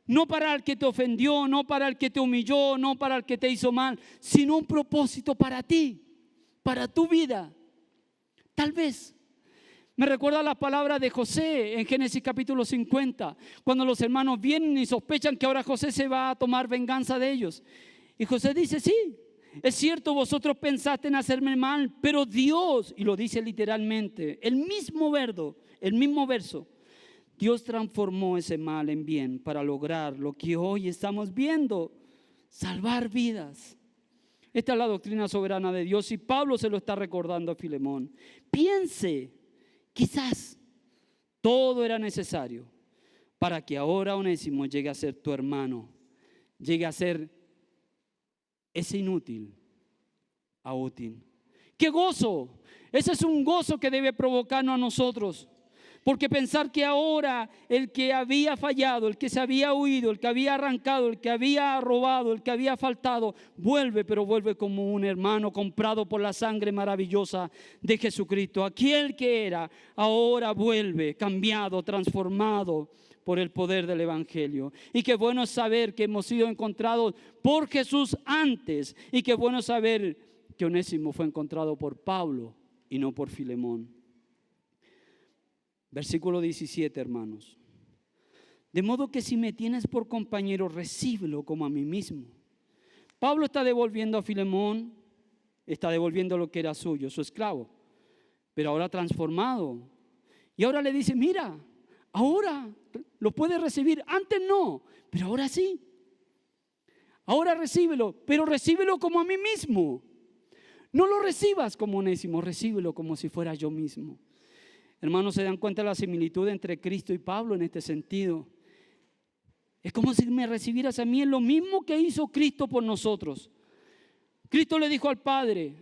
no para el que te ofendió, no para el que te humilló, no para el que te hizo mal, sino un propósito para ti, para tu vida. Tal vez. Me recuerda las palabras de José en Génesis capítulo 50, cuando los hermanos vienen y sospechan que ahora José se va a tomar venganza de ellos. Y José dice, sí, es cierto, vosotros pensaste en hacerme mal, pero Dios, y lo dice literalmente, el mismo verso, Dios transformó ese mal en bien para lograr lo que hoy estamos viendo, salvar vidas. Esta es la doctrina soberana de Dios y Pablo se lo está recordando a Filemón. Piense, quizás todo era necesario para que ahora Onésimo llegue a ser tu hermano, llegue a ser ese inútil a útil. ¡Qué gozo! Ese es un gozo que debe provocarnos a nosotros. Porque pensar que ahora el que había fallado, el que se había huido, el que había arrancado, el que había robado, el que había faltado, vuelve, pero vuelve como un hermano comprado por la sangre maravillosa de Jesucristo. Aquel que era, ahora vuelve cambiado, transformado por el poder del Evangelio. Y qué bueno saber que hemos sido encontrados por Jesús antes. Y qué bueno saber que Onésimo fue encontrado por Pablo y no por Filemón. Versículo 17, hermanos. De modo que si me tienes por compañero, recíbelo como a mí mismo. Pablo está devolviendo a Filemón, está devolviendo lo que era suyo, su esclavo, pero ahora transformado. Y ahora le dice, mira, ahora lo puedes recibir, antes no, pero ahora sí. Ahora recíbelo, pero recíbelo como a mí mismo. No lo recibas como Onésimo, recíbelo como si fuera yo mismo. Hermanos, ¿se dan cuenta de la similitud entre Cristo y Pablo en este sentido? Es como si me recibieras a mí, es lo mismo que hizo Cristo por nosotros. Cristo le dijo al Padre,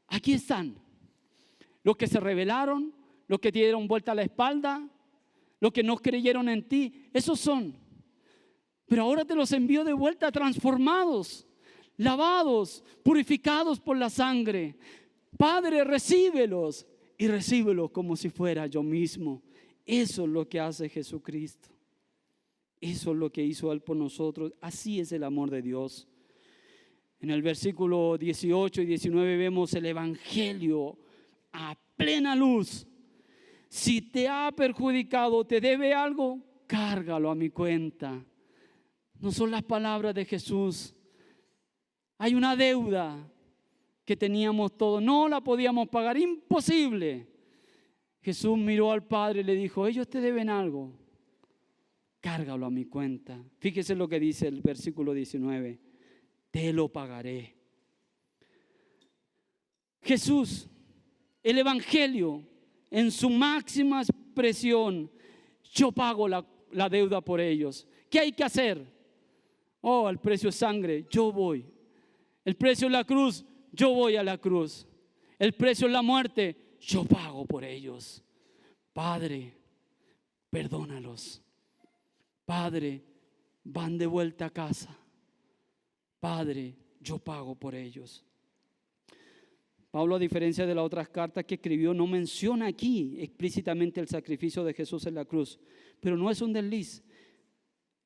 aquí están los que se rebelaron, los que te dieron vuelta a la espalda, los que no creyeron en ti, esos son. Pero ahora te los envío de vuelta transformados, lavados, purificados por la sangre. Padre, recíbelos. Y recíbelo como si fuera yo mismo. Eso es lo que hace Jesucristo. Eso es lo que hizo Él por nosotros. Así es el amor de Dios. En el versículo 18 y 19 vemos el Evangelio a plena luz. Si te ha perjudicado, te debe algo, cárgalo a mi cuenta. No son las palabras de Jesús. Hay una deuda que teníamos todos, no la podíamos pagar, imposible. Jesús miró al Padre y le dijo, ellos te deben algo, cárgalo a mi cuenta. Fíjese lo que dice el versículo 19, te lo pagaré. Jesús, el Evangelio en su máxima expresión, yo pago la deuda por ellos. ¿Qué hay que hacer? Oh, el precio es sangre, yo voy. El precio es la cruz, yo voy a la cruz. El precio es la muerte, yo pago por ellos. Padre, perdónalos. Padre, van de vuelta a casa. Padre, yo pago por ellos. Pablo, a diferencia de las otras cartas que escribió, no menciona aquí explícitamente el sacrificio de Jesús en la cruz, pero no es un desliz.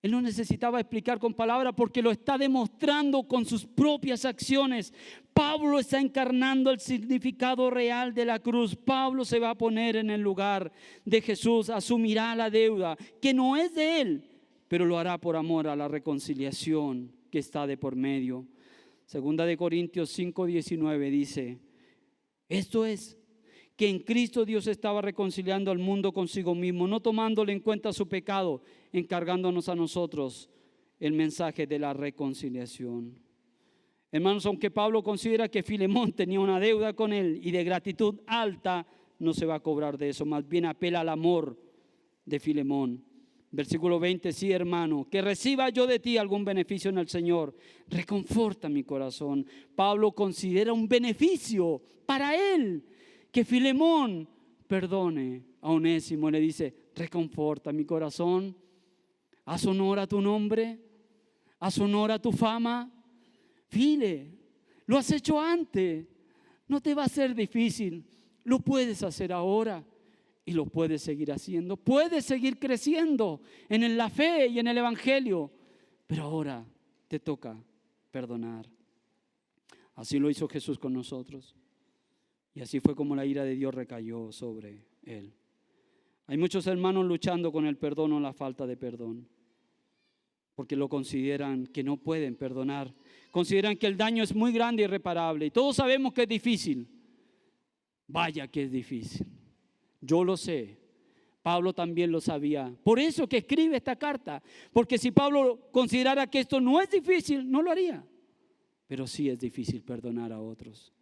Él no necesitaba explicar con palabras porque lo está demostrando con sus propias acciones. Pablo está encarnando el significado real de la cruz. Pablo se va a poner en el lugar de Jesús, asumirá la deuda que no es de él, pero lo hará por amor a la reconciliación que está de por medio. Segunda de Corintios 5:19 dice: esto es, que en Cristo Dios estaba reconciliando al mundo consigo mismo, no tomándole en cuenta su pecado, encargándonos a nosotros el mensaje de la reconciliación. Hermanos, aunque Pablo considera que Filemón tenía una deuda con él y de gratitud alta, no se va a cobrar de eso, más bien apela al amor de Filemón. Versículo 20: sí, hermano, que reciba yo de ti algún beneficio en el Señor, reconforta mi corazón. Pablo considera un beneficio para él que Filemón perdone a Onésimo. Le dice: reconforta mi corazón, haz honor a tu nombre, haz honor a tu fama. File, lo has hecho antes, no te va a ser difícil, lo puedes hacer ahora y lo puedes seguir haciendo. Puedes seguir creciendo en la fe y en el evangelio, pero ahora te toca perdonar. Así lo hizo Jesús con nosotros. Y así fue como la ira de Dios recayó sobre él. Hay muchos hermanos luchando con el perdón o la falta de perdón, porque lo consideran que no pueden perdonar. Consideran que el daño es muy grande e irreparable. Y todos sabemos que es difícil. Vaya que es difícil. Yo lo sé. Pablo también lo sabía. Por eso que escribe esta carta. Porque si Pablo considerara que esto no es difícil, no lo haría. Pero sí es difícil perdonar a otros.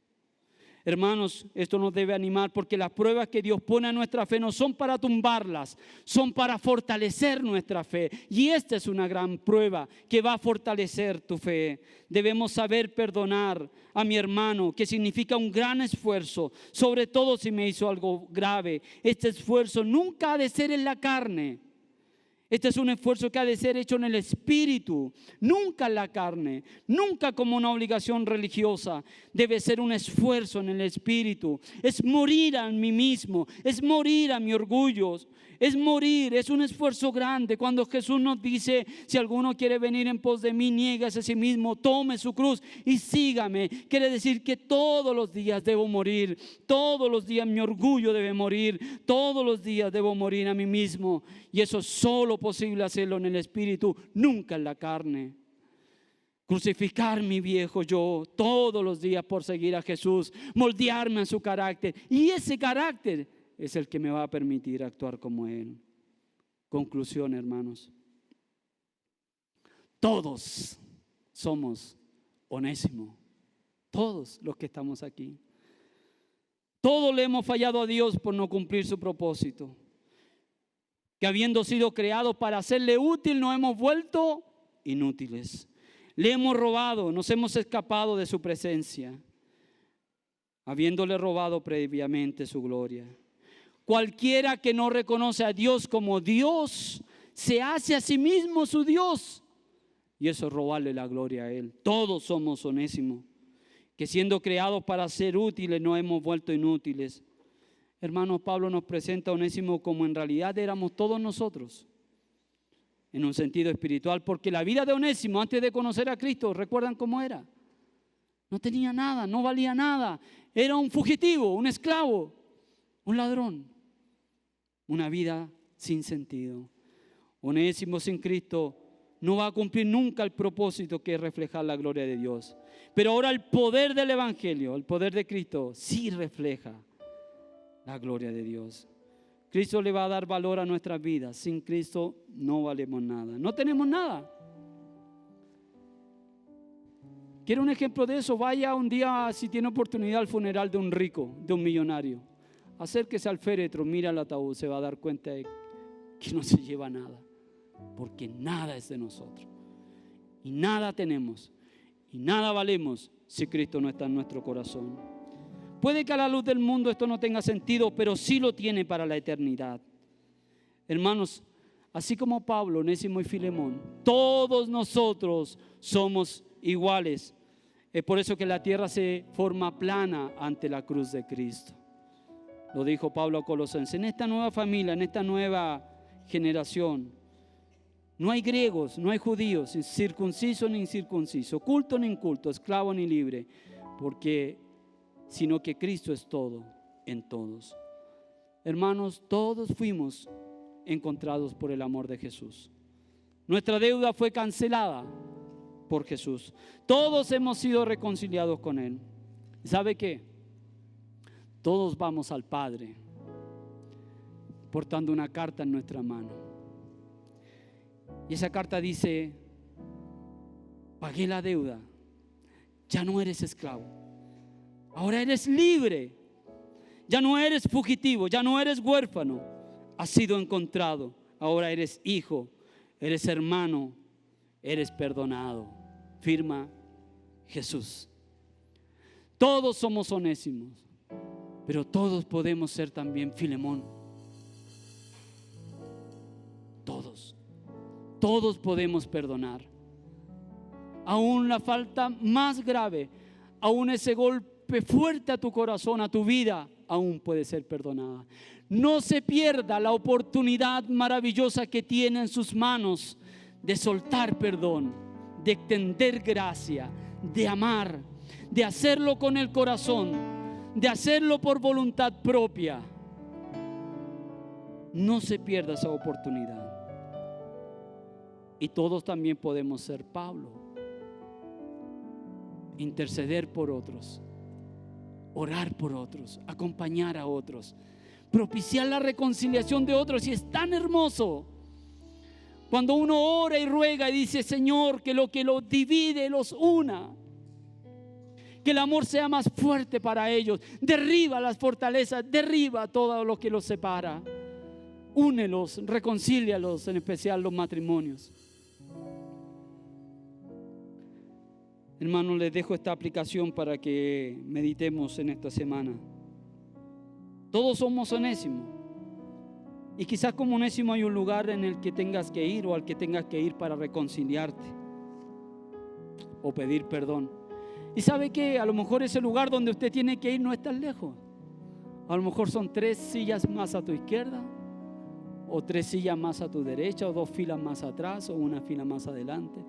Hermanos, esto nos debe animar porque las pruebas que Dios pone a nuestra fe no son para tumbarlas, son para fortalecer nuestra fe. Y esta es una gran prueba que va a fortalecer tu fe. Debemos saber perdonar a mi hermano, que significa un gran esfuerzo, sobre todo si me hizo algo grave. Este esfuerzo nunca ha de ser en la carne. Este es un esfuerzo que ha de ser hecho en el espíritu, nunca en la carne, nunca como una obligación religiosa. Debe ser un esfuerzo en el espíritu. Es morir a mí mismo, es morir a mi orgullo, es morir, es un esfuerzo grande. Cuando Jesús nos dice: si alguno quiere venir en pos de mí, niéguese a sí mismo, tome su cruz y sígame. Quiere decir que todos los días debo morir, todos los días mi orgullo debe morir, todos los días debo morir a mí mismo. Y eso es solo posible hacerlo en el espíritu, nunca en la carne. Crucificar mi viejo yo todos los días por seguir a Jesús, moldearme a su carácter, y ese carácter es el que me va a permitir actuar como Él. Conclusión, hermanos: todos somos Onésimo, todos los que estamos aquí. Todos le hemos fallado a Dios por no cumplir su propósito, que habiendo sido creados para hacerle útil, nos hemos vuelto inútiles. Le hemos robado, nos hemos escapado de su presencia, habiéndole robado previamente su gloria. Cualquiera que no reconoce a Dios como Dios, se hace a sí mismo su Dios, y eso es robarle la gloria a Él. Todos somos Onésimo, que siendo creados para ser útiles, nos hemos vuelto inútiles. Hermanos, Pablo nos presenta a Onésimo como en realidad éramos todos nosotros, en un sentido espiritual, porque la vida de Onésimo antes de conocer a Cristo, ¿recuerdan cómo era? No tenía nada, no valía nada, era un fugitivo, un esclavo, un ladrón, una vida sin sentido. Onésimo sin Cristo no va a cumplir nunca el propósito, que es reflejar la gloria de Dios. Pero ahora el poder del evangelio, el poder de Cristo, sí refleja la gloria de Dios. Cristo le va a dar valor a nuestras vidas. Sin Cristo no valemos nada, no tenemos nada. ¿Quiere un ejemplo de eso? Vaya un día, si tiene oportunidad, al funeral de un rico, de un millonario. Acérquese al féretro, mira el ataúd, se va a dar cuenta de que no se lleva nada, porque nada es de nosotros y nada tenemos y nada valemos si Cristo no está en nuestro corazón. Puede que a la luz del mundo esto no tenga sentido, pero sí lo tiene para la eternidad. Hermanos, así como Pablo, Onésimo y Filemón, todos nosotros somos iguales Es por eso que la tierra se forma plana ante la cruz de Cristo. Lo dijo Pablo a Colosenses. En esta nueva familia, en esta nueva generación, no hay griegos, no hay judíos, circunciso ni incircunciso, culto ni inculto, esclavo ni libre, sino que Cristo es todo en todos. Hermanos, todos fuimos encontrados por el amor de Jesús. Nuestra deuda fue cancelada por Jesús. Todos hemos sido reconciliados con Él. ¿Sabe qué? Todos vamos al Padre portando una carta en nuestra mano. Y esa carta dice: pagué la deuda, ya no eres esclavo, ahora eres libre, ya no eres fugitivo, ya no eres huérfano, has sido encontrado, ahora eres hijo, eres hermano, eres perdonado. Firma Jesús. Todos somos Onésimos, pero todos podemos ser también Filemón. Todos podemos perdonar. Aún la falta más grave, aún ese golpe fuerte a tu corazón, a tu vida, aún puede ser perdonada. No se pierda la oportunidad maravillosa que tiene en sus manos de soltar perdón, de extender gracia, de amar, de hacerlo con el corazón, de hacerlo por voluntad propia. No se pierda esa oportunidad. Y todos también podemos ser Pablo. Interceder por otros, orar por otros, acompañar a otros, propiciar la reconciliación de otros. Y es tan hermoso cuando uno ora y ruega y dice: Señor, que lo divide los una, que el amor sea más fuerte para ellos. Derriba las fortalezas, derriba todo lo que los separa, únelos, reconcílialos, en especial los matrimonios. Hermanos, les dejo esta aplicación para que meditemos en esta semana. Todos somos Onésimos. Y quizás como Onésimo hay un lugar en el que tengas que ir o al que tengas que ir para reconciliarte o pedir perdón. Y sabe que a lo mejor ese lugar donde usted tiene que ir no es tan lejos. A lo mejor son 3 sillas más a tu izquierda, o 3 sillas más a tu derecha, o 2 filas más atrás, o 1 fila más adelante.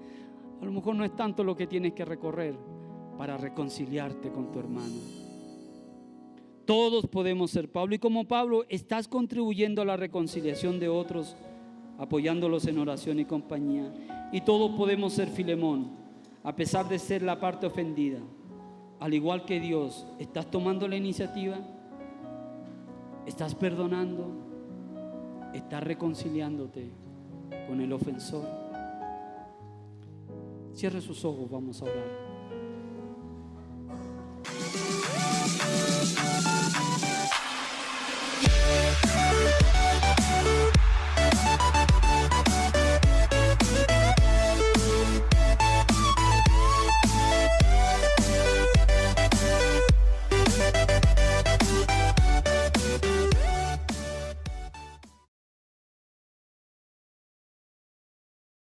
A lo mejor no es tanto lo que tienes que recorrer para reconciliarte con tu hermano. Todos podemos ser Pablo, y como Pablo estás contribuyendo a la reconciliación de otros, apoyándolos en oración y compañía. Y todos podemos ser Filemón, a pesar de ser la parte ofendida. Al igual que Dios, ¿estás tomando la iniciativa? ¿Estás perdonando? ¿Estás reconciliándote con el ofensor? Cierre sus ojos, vamos a orar.